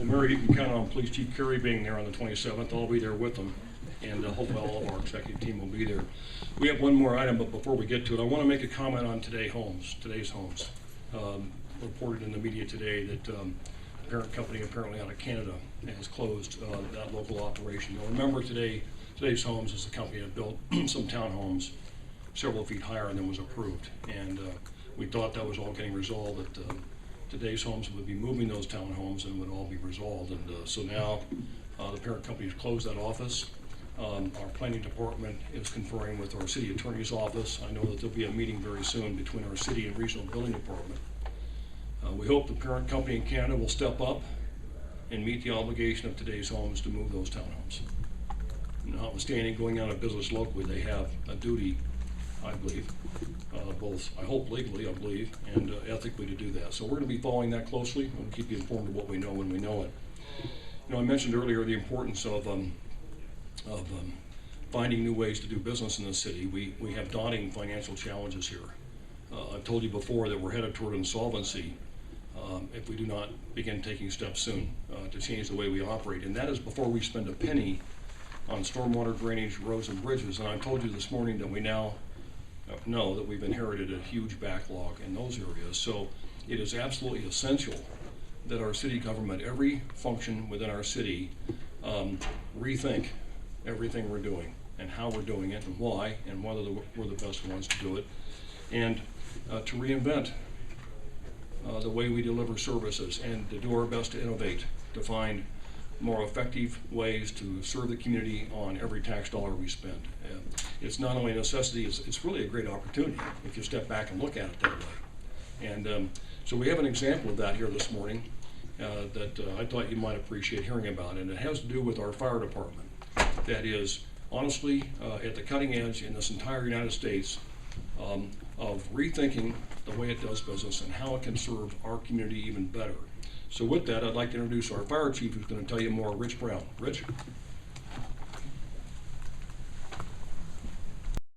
Well, Mary, you can count on Police Chief Curry being there on the 27th. I'll be there with them, and hopefully all of our executive team will be there. We have one more item, but before we get to it, I want to make a comment on today's homes. Reported in the media today that a parent company apparently out of Canada has closed that local operation. Now remember, today's homes is a company that built some townhomes several feet higher than was approved, and we thought that was all getting resolved, that today's homes would be moving those townhomes and would all be resolved. And so now the parent company has closed that office. Our planning department is conferring with our city attorney's office. I know that there'll be a meeting very soon between our city and regional building department. We hope the parent company in Canada will step up and meet the obligation of today's homes to move those townhomes. Notwithstanding going out of business locally, they have a duty, I believe, both, I hope legally, I believe, and ethically to do that. So we're going to be following that closely. We'll keep you informed of what we know when we know it. I mentioned earlier the importance of finding new ways to do business in the city. We have daunting financial challenges here. I've told you before that we're headed toward insolvency if we do not begin taking steps soon to change the way we operate. And that is before we spend a penny on stormwater drainage, roads, and bridges. And I told you this morning that we now know that we've inherited a huge backlog in those areas. So it is absolutely essential that our city government, every function within our city, rethink everything we're doing and how we're doing it and why and whether we're the best ones to do it, and to reinvent the way we deliver services and to do our best to innovate, to find more effective ways to serve the community on every tax dollar we spend. It's not only a necessity, it's really a great opportunity if you step back and look at it that way. And so we have an example of that here this morning that I thought you might appreciate hearing about, and it has to do with our fire department. That is honestly at the cutting edge in this entire United States of rethinking the way it does business and how it can serve our community even better. So with that, I'd like to introduce our fire chief, who's going to tell you more, Rich Brown. Rich?